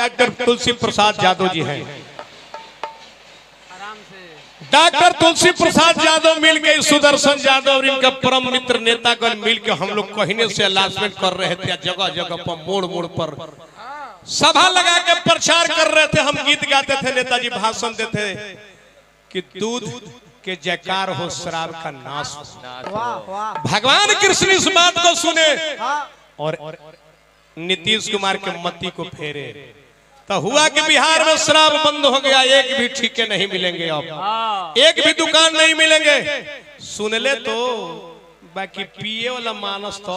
Doctor तुलसी प्रसाद यादव जी हैं। Doctor तुलसी प्रसाद यादव मिलकर सुदर्शन यादव और इनका परम मित्र नेतागण मिलकर हम लोग कहने से अनाउंसमेंट कर रहे थे, जगह जगह पर मोड़ मोड़ पर सभा लगा के प्रचार कर रहे थे, हम गीत गाते थे, नेताजी भाषण देते कि दूध के जयकार हो, शराब का नाश हो। भगवान कृष्ण इस बात को सुने और नीतीश कुमार के मत्ती को फेरे, तो हुआ कि बिहार में शराब बंद हो गया, एक भी ठीके नहीं मिलेंगे, अब एक भी दुकान नहीं मिलेंगे। सुन ले तो बाकी पिए वाला मानस तो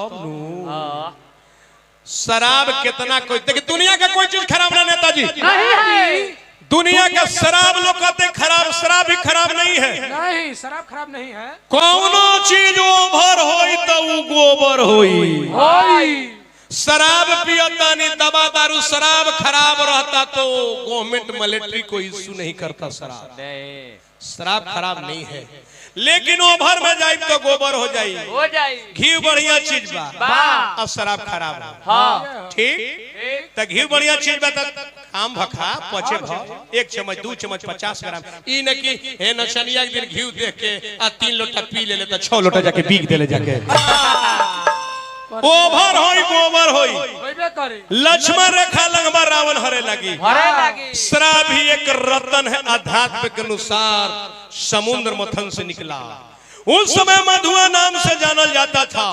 शराब कितना कोई देखिए, दुनिया का कोई चीज खराब ना नेताजी नहीं, दुनिया का शराब लोग कहते खराब, शराब भी खराब नहीं है। नहीं, शराब खराब नहीं है। कौनो चीज ओभर होई तो वो गोबर होई। शराब पियता नहीं, दवा दारू, शराब खराब रहता तो गवर्नमेंट मिलिट्री को इश्यू नहीं करता। शराब खराब नहीं है, लेकिन ओभर में जाए तो गोबर हो जाए। घी बढ़िया चीज बा और शराब खराब है, ठीक। तो घी बढ़िया चीज बा, आम भखा पचे भ 1 चम्मच 2 चम्मच 50 ग्राम, ई न कि हे नचनिया एक दिन घी देख के 3 लोटा पी ले तो 6 लोटा जाके बीक देले जाके। ओभर होई गोबर होई, लक्ष्मण रेखा लंघबा रावण हरे लगी। शराब ही एक रतन है, अध्यात्म के अनुसार समुद्र मथन से निकला। उस समय मधुआ नाम से जाना जाता था,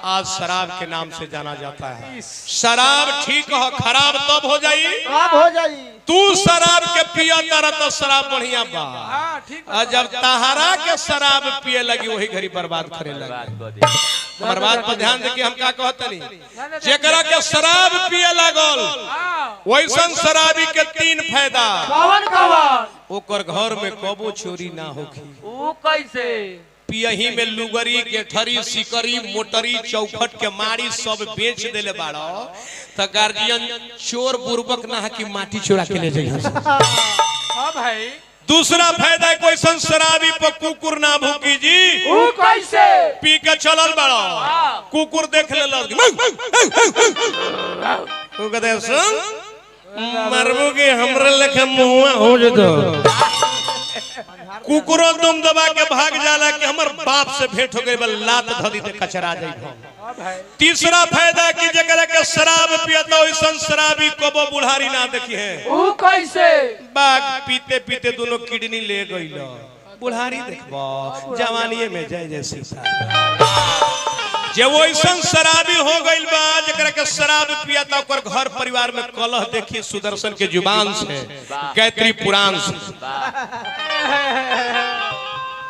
आज शराब के नाम से जाना जाता है। शराब ठीक हो, खराब तब हो जाई। तू शराब के पिया तारा तो शराब बढ़िया बा, और जब तहारा के शराब पिए लगी वही घड़ी बर्बाद करे लगी। हमार बात पर ध्यान दे कि हम क्या कहतनी, जेकरा के शराब पिए लागल वैसन शराबी के 3 फायदा। ओकर घर में कबो चोरी ना होखी। वो कैसे? पियही में लुगरी, गेठरी, सिकरी, मोटरी, चौखट के मारी सब बेच देले बाड़ो, तो गार्जियन चोर बुर्बक ना है कि माटी चोरा के ले जाए। हाँ भाई। दूसरा फायदा कोई शराबी पर कुकुर ना भूकी जी। वो कैसे? पी के चलल बाड़ो, कुकुर देख ले कहते सुन मरबू की हमरे लेखे मुआ हो जतो। कुकुरो तुम दबा के भाग जाला कि हमर बाप से भेंट हो गई, लात धरी ते कचरा जाई। तीसरा फायदा कि जकरा के शराब पियता वैसन शराबी कबो बुढ़ारी ना देखी है। वो कैसे? बाग पीते पीते दोनों किडनी ले गइल, बुढ़ारी देखबो जवानी में जय जय सीता। जब वैसन शराबी हो गइल बा, जकरा के शराब पियता ओकर घर परिवार में कलह देखी सुदर्शन के जुबान से, गायत्री पुराण से।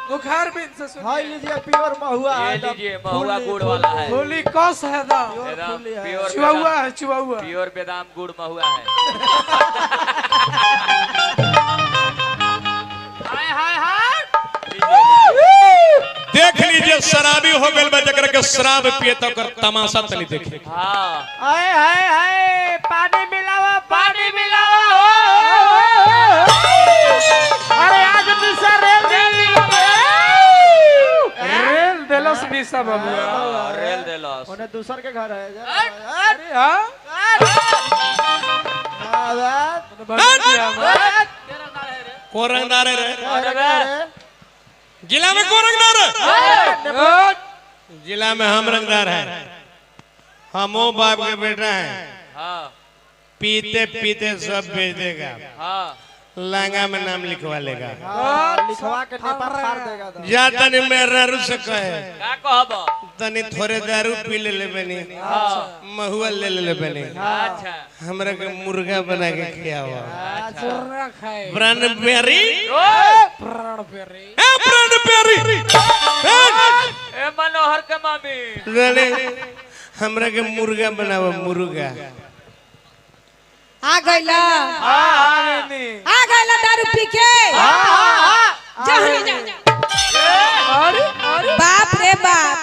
बुखार भी से सुनिए। हां लीजिए प्योर महुआ, ये लीजिए महुआ गुड़ वाला है। होली कस है दा, प्योर चुआवा है, चुआवा। प्योर बेदाम गुड़ महुआ है। हाय हाय हाय। देख लीजिए शराबी हो गइल बा, जकरा के शराब पियता ओकर तमाशा तनी देखे। हां हाय हाय हाय, पानी मिलावा, पानी मिलावा। अरे आज निशा रेल देलस निशा बाबू, रेल देलस। ओने दूसर के घर है। अरे हां कोरंगदार रे, जिला में कोरंगदार, जिला में हम रंगदार है। हमो बाप के बेटा है। हां पीते पीते सब बेच देगा, हां लहंगा में नाम लिखवा लेगा। लिखवा के नेपा फाड़ देगा। जा तनी मेरा से कहे का कहब? तनी थोड़े दारू पी ले बनी, महुआ ले बनी, अच्छा हमरा के मुर्गा बना के खियावा। मुर्गा खाए, प्राण प्यारी, प्राण प्यारी, प्राण प्यारी, ए मनोहर के मामी हमरा के मुर्गा बनावा, मुर्गा। आ गइला, आ गइला दारू पी के। बाप रे बाप,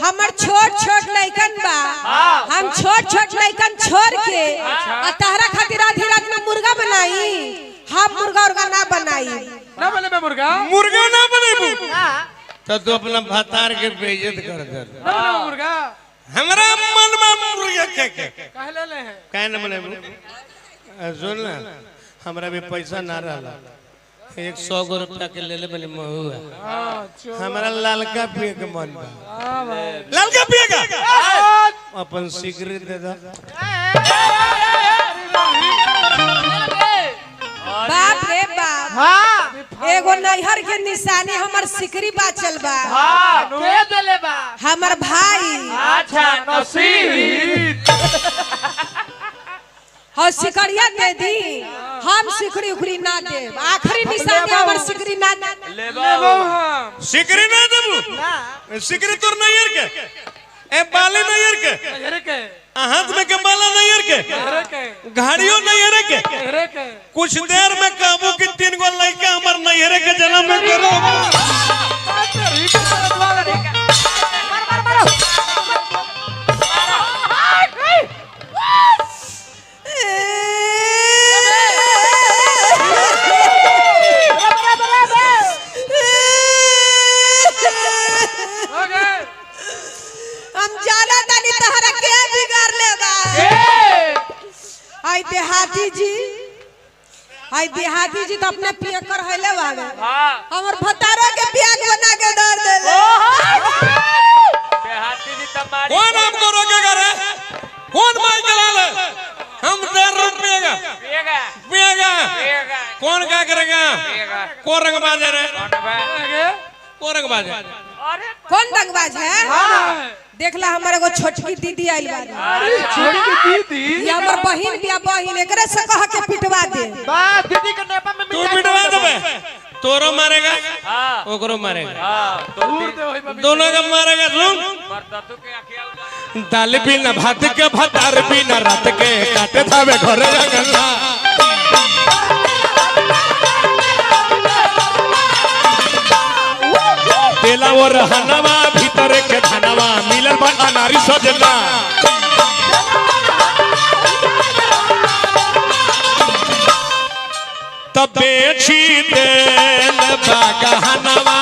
हमर छोट छोट लइकन बा, हम छोट छोट लइकन छोड़ के आ तहरा खातिर आधी रात में मुर्गा बनाई। हम मुर्गा उर्गा ना बनाई। ना बने मुर्गा, मुर्गा ना बनेबू तो तू अपना भतार के बेइज्जत कर दे। ना मुर्गा हमरा मन में मुर्गा के कहले ले है, काहे न बनेबू? सुन ना हमरा भी पैसा ना रहा 100 गो रुपया के ले ले बनी महुआ हमारा लालका पिए के मन बा लालका पिएगा अपन सिगरेट दे दो बाप रे बाप हाँ एगो नैहर के निशानी हमर सिकरी बाचल बा हाँ के देले बा हमर भाई अच्छा नसीब और सिकरिया दे दी हम सिकरी उखरी ना दे आखिरी निशानी हमर सिकरी ना दे लेबो हम सिकरी ना देबू सिकरी तोर नैयर के ए बाली नैयर के अरे के हाथ में के बाला नैयर के अरे के घाड़ियों नैयर के अरे के कुछ देर में कहबू कि 3 गो लड़का हमर नैयर के जन्म में करो हम जाना तानी तहरा के बिगाड़ लेगा आई देहाती जी तो अपने पिया कर हैले बावे हमर भतारो के प्याज बना के दर देले देहाती जी तमारी कौन हमको रोकेगा रे कौन मार चला ले हम 10 रुपये का पिएगा पिएगा पिएगा कौन क्या करेगा पिएगा कौन रंगबाज है रे कौन बा कौन रंगबाज है अरे कौन दंगबाज है देखला हमारे को छोटकी दीदी आइल बा छोड़ी की दीदी ये हमर बहिन बिया बहिन एकरे से कह के पिटवा दे बा दीदी के नेपा में तू पिटवा देबे तोरो मारेगा हां ओकरो मारेगा हां तो दूर दे होई बाबी दोनों का मारेगा सुन मरता तू के आखिया उड़ा दाल बिना भात के भतार बिना रात के काटे थावे घर रंगला तेला और हनवा भीतर के धनवा मिलल बा अनारी सजना तब बेची देल बागहनवा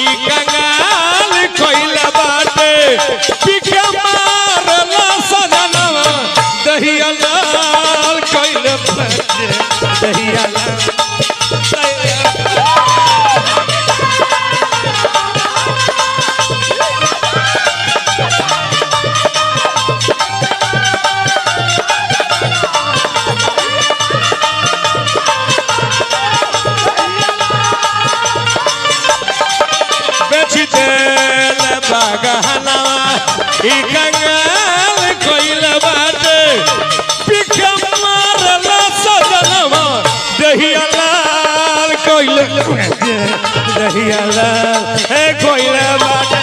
ई कंगाल कोइल बाटे पिके मारला सजनवा दहिया लाल कोइल बाटे दहिया लाल बेची देल बागहनवा ई कंगाल कोइल बाटे पिके मारला सजनवा दहिया लाल कोइल दहिया लाल ए कोइल बाटे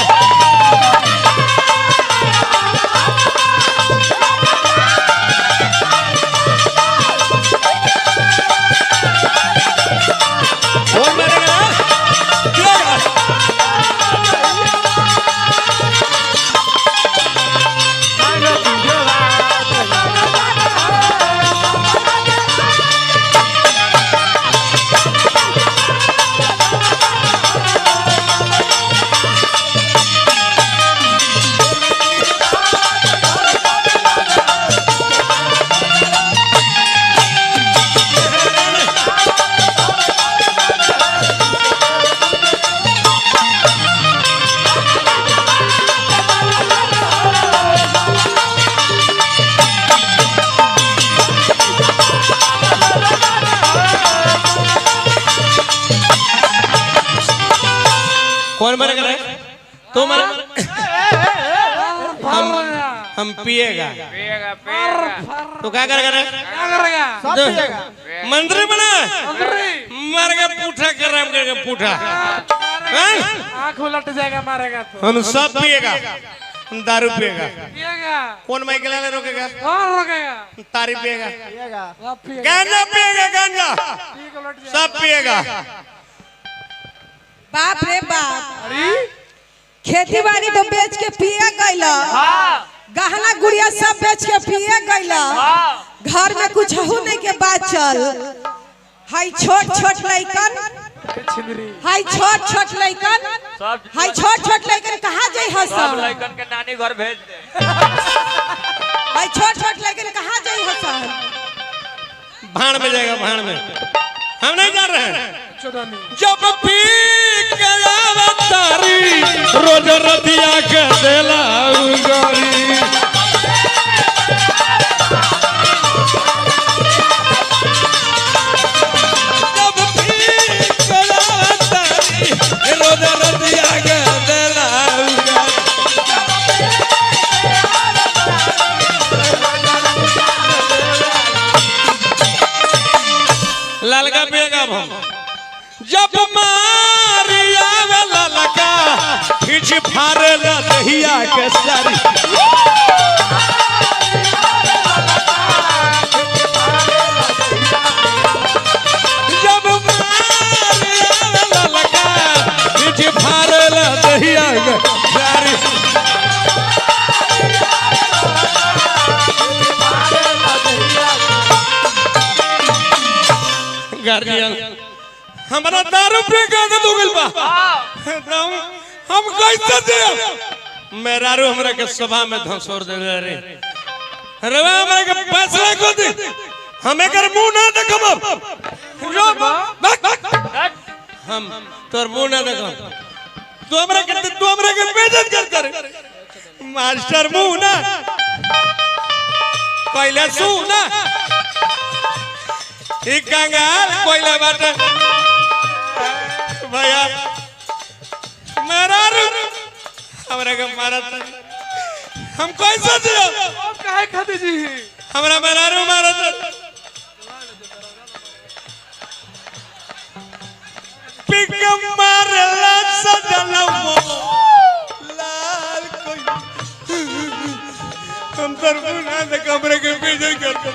कौन मारेगा कौन मरेगा रे तू मर हम पिएगा पिएगा पिएगा तो क्या करेगा रे क्या करेगा सब पिएगा मंत्री बना अरे मार के पूठा कर रहा करके पूठा आंख उलट जाएगा मारेगा तो हम सब पिएगा दारू पिएगा पिएगा कौन माइकल वाले रोकेगा कौन रोकेगा तारी पिएगा पिएगा सब पिएगा गांजा पिएगा गांजा ठीक उलट जाएगा सब पिएगा बाप रे बाप अरे खेती बाड़ी तो बेच के पिए गइला हां गहना गुड़िया सब बेच के पिए गइला घर में कुछ हो नहीं के बात चल हाय छोट छोट लइकन छिंदरी हाय छोट छोट लइकन सब हाय छोट छोट लइकन कहाँ जाई सब हसन लड़कन के नानी घर भेज दे हाय छोट छोट लइकन कहाँ जाई हसन भाड़ में जाएगा, भाड़ में। हम नहीं जा रहे हैं। चौधरी जब पी के तारी रोज रतिया के देला उगारी। जब पी के तारी रोज रतिया के देला उगारी। लालका पिएगा हम जब मारिया वाला लगा खींच फारे लहिया के सारी। जब मारिया वाला लगा खींच फारे लहिया के सारी। गार्जियन हमारा दारू पी के आदत हो गइल बा। हम कैसे दे मेहरारू हमरा के सभा में धंसोर दे रे। रवा हमरा के फैसला को दे, हम एकर मुंह ना देखब। हम तोर मुंह ना देखब। तू हमरा के बेइज्जत कर मास्टर मुंह ना पहले सु ना एक कंगाल कोयला बाटे भैया मेहरारू हमरा के मारत। हम कैसे दियो काहे खाती जी हमरा मेहरारू मारत। पिक मारला सजलमो लाल कोई हम तरबू ना दे कमरे के पीछे करते।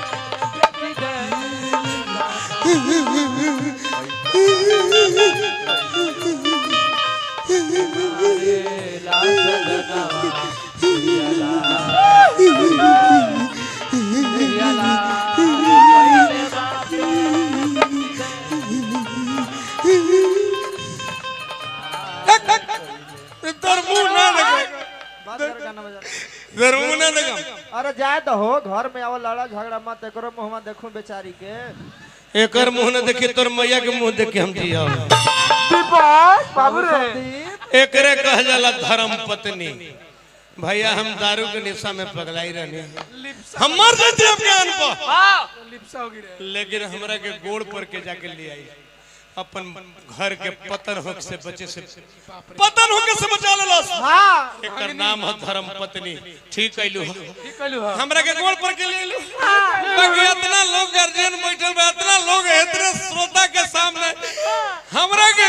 अरे जाए तो हो घर में आओ लड़ा झगड़ा मत करो मुँह देखो बेचारी के। एकर मुंह न देखी तोर मैया के मुंह देख के हम जिया। बाबू रे एकरे कह जाला धर्म पत्नी। भैया हम दारू के निशा में पगलाई रहने हम मर जाते अब ज्ञान पर। लिप्सा होगी रे लेकिन हमरा के गोड़ पर के जाके ले आई अपन घर के पतन होक से बचे से पतन होके से बचा लेलस। हाँ एकर नाम है धर्म पत्नी। ठीक कैलू ठीक कहलू हां हमरा के गोड़ पर के ले लू। बाकी इतना लोग गार्जियन बैठल बा, इतना लोग इतने श्रोता के सामने हमरा के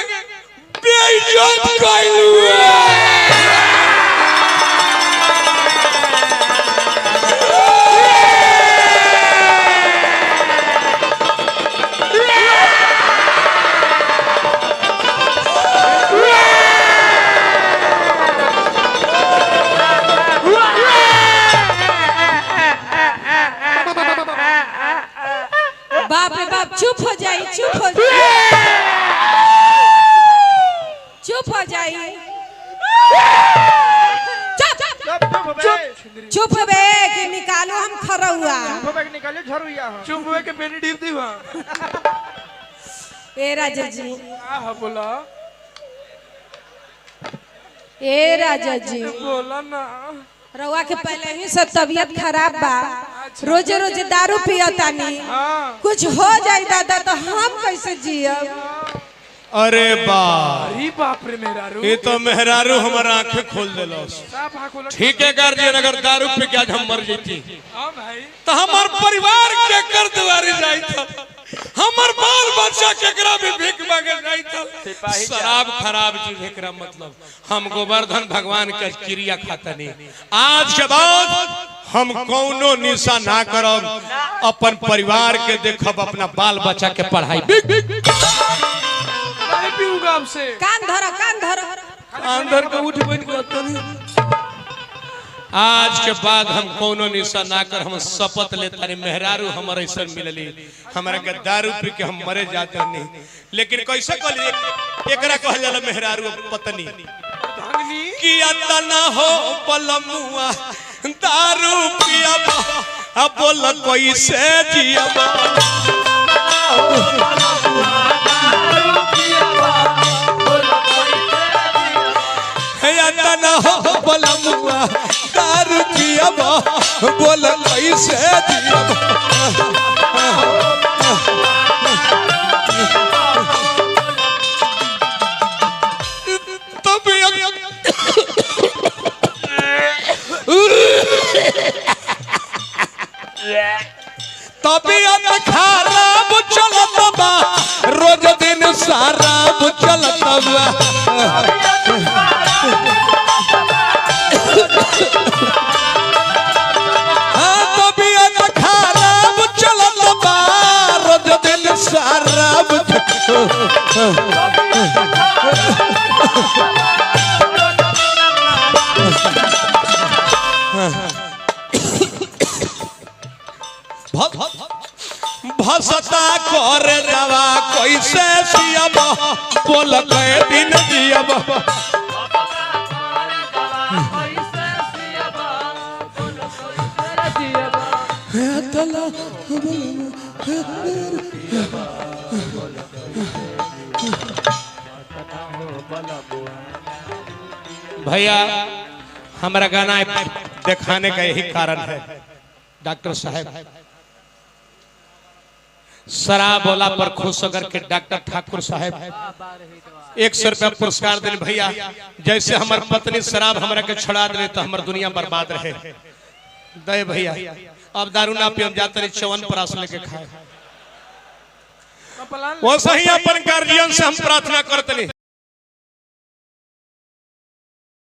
बेइज्जत कैलू। बाप रे बाप चुप हो जाई, चुप हो जाई, चुप हो जाई, चुप बे कि निकालो हम खरौआ। निकाले झरुआ चुप हुए के बेनी डीप दी वहां। ए राजा जी हां बोला ए राजा जी बोला ना रउआ के पहले ही सब तबीयत खराब बा, रोजे रोजे दारू पियतानी, कुछ हो जाए दादा तो हम कैसे जियब। अरे बा अरे बाप रे मेहरारू ये तो मेहरारू हमारा आंखें खोल देलस। साफ आंख खोल। ठीक है गार्जियन अगर दारू पी के आज हम मर जैती हां भाई तो हमार परिवार के कर दुआरी जाई था, हमार बाल बच्चा केकरा भी भीख मांगे जाई था। शराब खराब चीज एकरा मतलब हम गोवर्धन भगवान के क्रिया खाता नहीं। आज के बाद हम कौनो निशा ना करब, अपन परिवार के देखब, अपना बाल बच्चा के पढ़ाई। नहीं पीऊंगा आपसे। कान धरो, कान धरो, अंदर को उठ बन के आज के बाद हम कोनो निशा ना कर, हम शपथ लेता नहीं। मेहरारू हमारे ऐसा मिलली हमारा के दारू पी के हम मरे जाते नहीं। लेकिन कैसे कहली एकरा कहल जाला मेहरारू पत्नी कि अतना हो पलमुआ दारू पिया अब बोल कैसे जिया। बोल कैसे जियब तबीयत खराब चलत बा रोज दिन शराब चलत बा तबीयत खराब चलत बा रोज दिन शराब भसता कर दवा कैसे सियब बोल के दिन जियब भैया हमारा गाना दिखाने का यही कारण है। डॉक्टर साहब शराब बोला पर खुश होकर के डॉक्टर ठाकुर साहब 100 रुपया पुरस्कार देने भैया। जैसे हमार पत्नी शराब हमरा के छुड़ा दे तो हमार दुनिया बर्बाद रहे दे भैया। अब दारू ना पियम जाते नहीं चवन प्रास लेके खाए। वो सही अपन गार्जियन से हम प्रार्थना करते नहीं